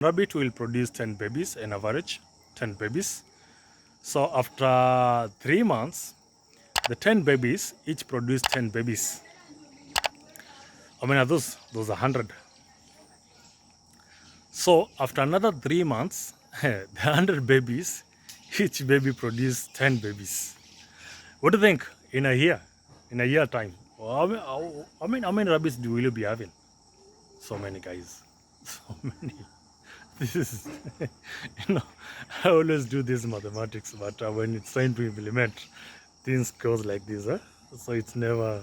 Rabbit will produce 10 babies in average, 10 babies. So after 3 months, the 10 babies each produce 10 babies. How many are those? Those are 100. So after another 3 months, the 100 babies, each baby produce 10 babies. What do you think in a year? In a year time? How many rabbits will you be having? So many, guys. So many. This is, I always do this mathematics, but when it's trying to implement, things goes like this. Huh? So it's never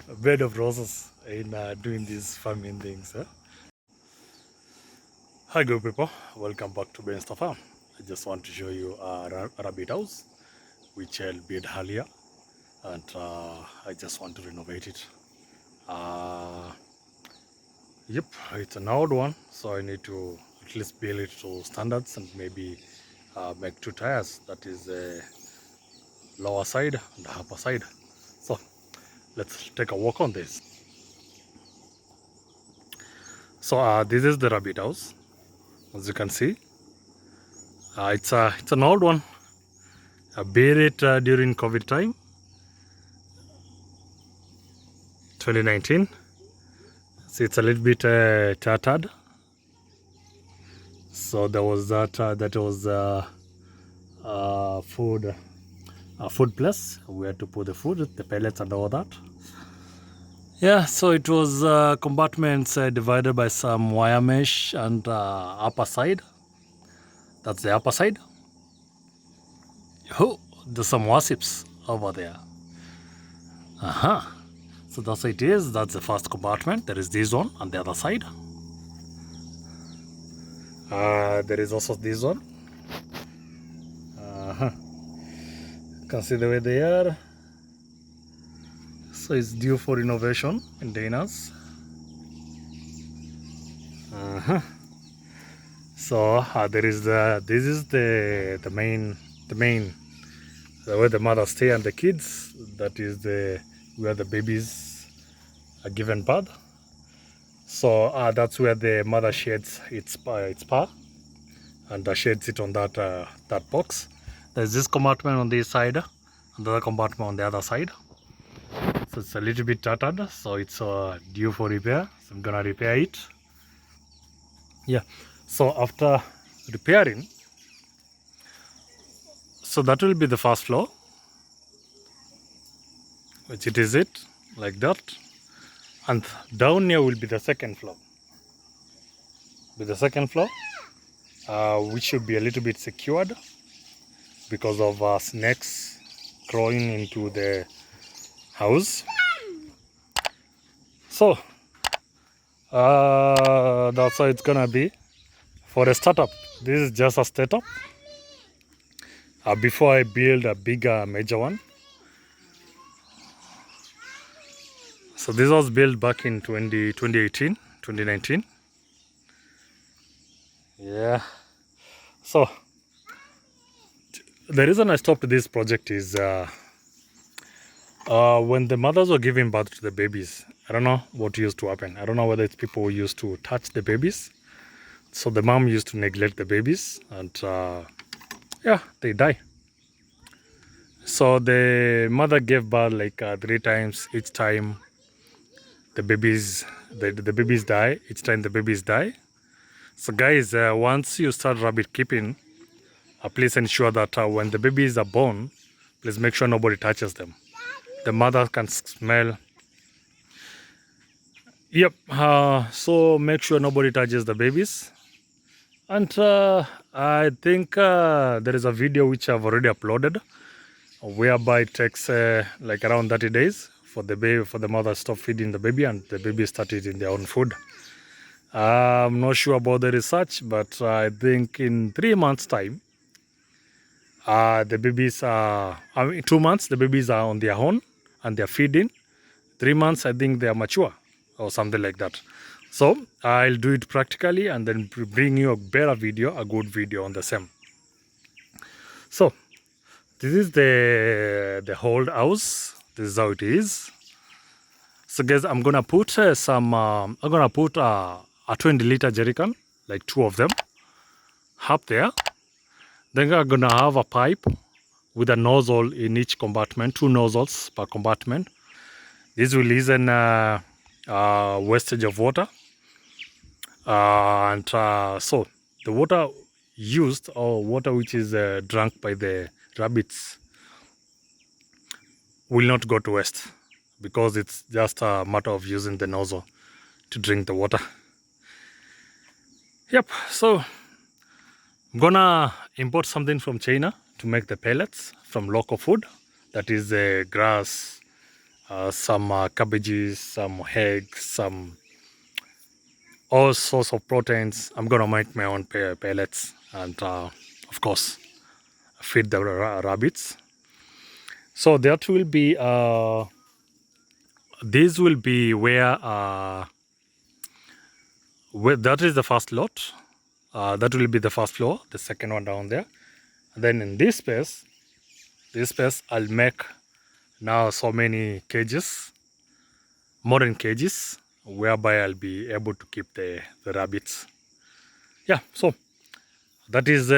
a bed of roses in doing these farming things. Huh? Hi, good people. Welcome back to Ben's Farm. I just want to show you a rabbit house, which I'll build earlier, and I just want to renovate it. Yep, it's an old one, so I need to at least build it to standards and maybe make two tires. That is the lower side and the upper side. So let's take a walk on this. So this is the rabbit house, as you can see. It's an old one. I built it during COVID time, 2019. See, it's a little bit tattered. So there was that was food place. We had to put the food, the pellets and all that. Yeah, so it was compartments divided by some wire mesh and upper side. That's the upper side. Oh, there's some wasps over there. So that's how it is. That's the first compartment. There is this one on the other side. There is also this one. You can see the way they are. So it's due for renovation, maintenance. So there is this is the main where the mother stay and the kids. That is where the babies are given birth. So that's where the mother sheds its paw and sheds it on that box. There's this compartment on this side, another compartment on the other side. So it's a little bit tattered, so it's due for repair. So I'm gonna repair it. Yeah. So after repairing, so that will be the first floor, which it is like that, and down here will be the second floor. Which should be a little bit secured because of snakes crawling into the house. So that's how it's gonna be for a startup. This is just a startup before I build a bigger major one. So this was built back in 2018, 2019. Yeah. So the reason I stopped this project is when the mothers were giving birth to the babies, I don't know what used to happen. I don't know whether it's people who used to touch the babies. So the mom used to neglect the babies and yeah, they die. So the mother gave birth like 3 times. Each time the babies die. Each time the babies die. So guys, once you start rabbit keeping, please ensure that when the babies are born, please make sure nobody touches them. The mother can smell. Yep. So make sure nobody touches the babies. And I think there is a video which I've already uploaded, whereby it takes like around 30 days for the mother to stop feeding the baby and the baby start eating their own food. I'm not sure about the research, but I think in 3 months' time, the babies are, 2 months, the babies are on their own and they're feeding. 3 months, I think they are mature or something like that. So I'll do it practically and then bring you a better video, a good video on the same. So this is the whole house. This is how it is. So guys, I'm gonna put a 20-liter jerrycan, like 2 of them up there. Then I'm gonna have a pipe with a nozzle in each compartment, 2 nozzles per compartment. This will lessen wastage of water. So the water used, or water which is drunk by the rabbits, will not go to waste, because it's just a matter of using the nozzle to drink the water. Yep, so I'm gonna import something from China to make the pellets from local food. That is grass, some cabbages, some eggs, some all sorts of proteins. I'm gonna make my own pellets and of course feed the rabbits. So that will be this will be where that is the first lot. That will be the first floor, the second one down there. And then in this space I'll make now so many cages, modern cages, whereby I'll be able to keep the rabbits. Yeah, so that is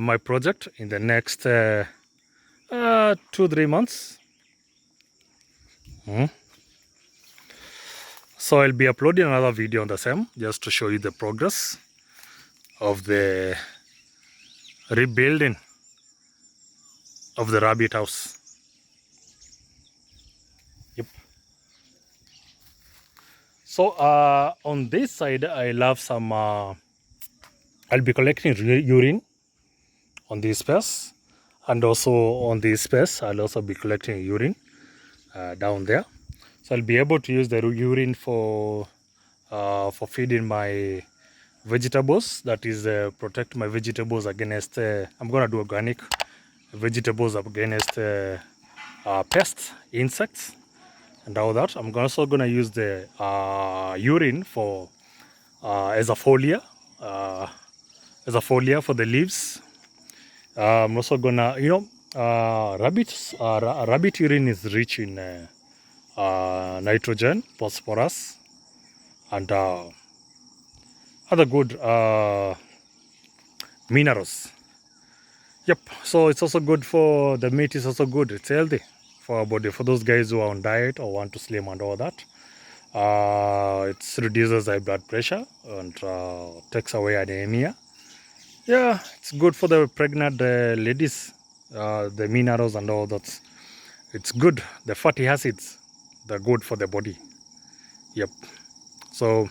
my project in the next 2-3 months. So I'll be uploading another video on the same, just to show you the progress of the rebuilding of the rabbit house. Yep. So on this side I'll have some I'll be collecting urine on this space, and also on this space I'll also be collecting urine down there. So I'll be able to use the urine for feeding my vegetables. That is protect my vegetables against I'm gonna do organic vegetables against pests, insects, and all that. I'm also gonna use the urine for as a foliar for the leaves. I'm also gonna, rabbit urine is rich in nitrogen, phosphorus, and other good minerals. Yep, so it's also good for the meat. Is also good. It's healthy for our body. For those guys who are on diet or want to slim and all that, it reduces high blood pressure and takes away anemia. Yeah, it's good for the pregnant ladies. The minerals and all that. It's good. The fatty acids, they're good for the body. Yep. So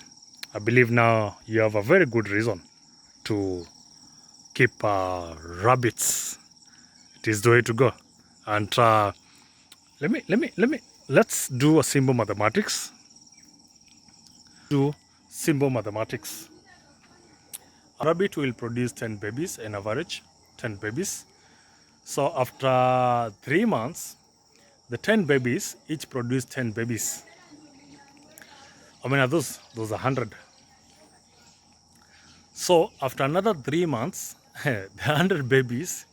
I believe now you have a very good reason to keep rabbits. It is the way to go. And let's do a simple mathematics. A rabbit will produce 10 babies in average, 10 babies. So after 3 months, the 10 babies each produce 10 babies. How many are those? Those are 100. So after another 3 months, the 100 babies,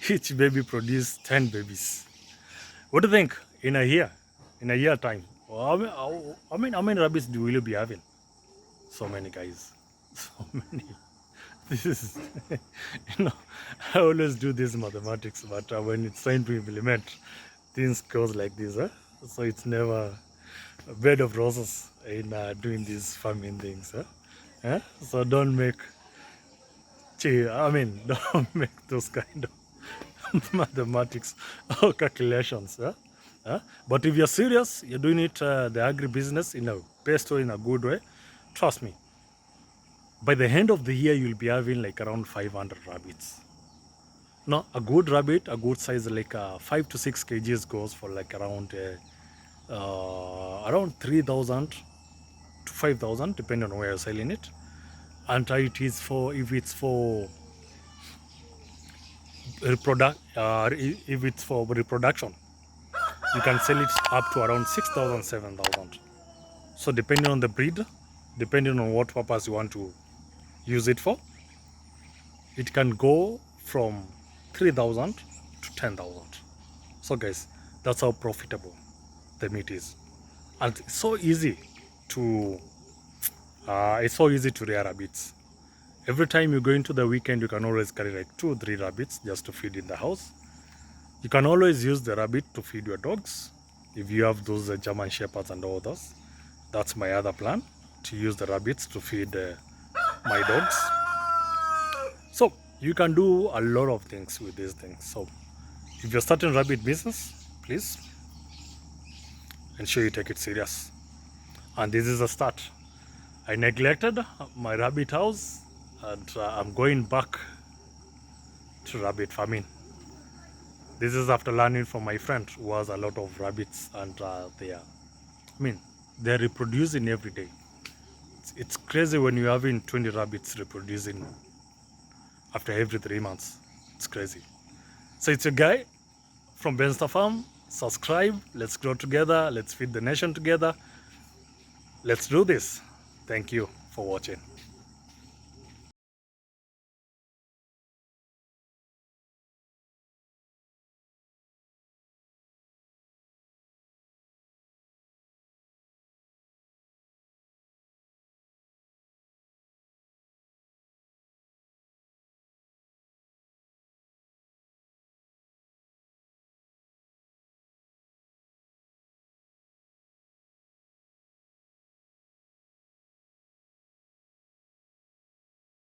each baby produce 10 babies. What do you think in a year? In a year time? How many rabbits will you be having? So many, guys. So many. This is, I always do this mathematics, but when it's trying to implement, things goes like this. So it's never a bed of roses in doing these farming things. So don't make those kind of mathematics or calculations. But if you're serious, you're doing it the agribusiness in a best way, in a good way, trust me, by the end of the year you'll be having like around 500 rabbits. No, a good rabbit, a good size, like 5 to 6 kgs goes for like around 3,000 to 5,000, depending on where you're selling it. And it is for, if it's for reproduction, you can sell it up to around 6,000, 7,000. So depending on the breed, depending on what purpose you want to use it for, it can go from 3,000 to 10,000. So guys, that's how profitable the meat is. And it's so easy to rear rabbits. Every time you go into the weekend, you can always carry like 2 or 3 rabbits just to feed in the house. You can always use the rabbit to feed your dogs. If you have those German Shepherds and all those, that's my other plan, to use the rabbits to feed my dogs. So you can do a lot of things with these things. So if you're starting rabbit business, please ensure you take it serious. And this is a start. I neglected my rabbit house, and I'm going back to rabbit farming. This is after learning from my friend who has a lot of rabbits, and they're reproducing every day. It's crazy when you're having 20 rabbits reproducing after every 3 months. It's crazy. So it's a guy from Benster Farm. Subscribe. Let's grow together. Let's feed the nation together. Let's do this. Thank you for watching.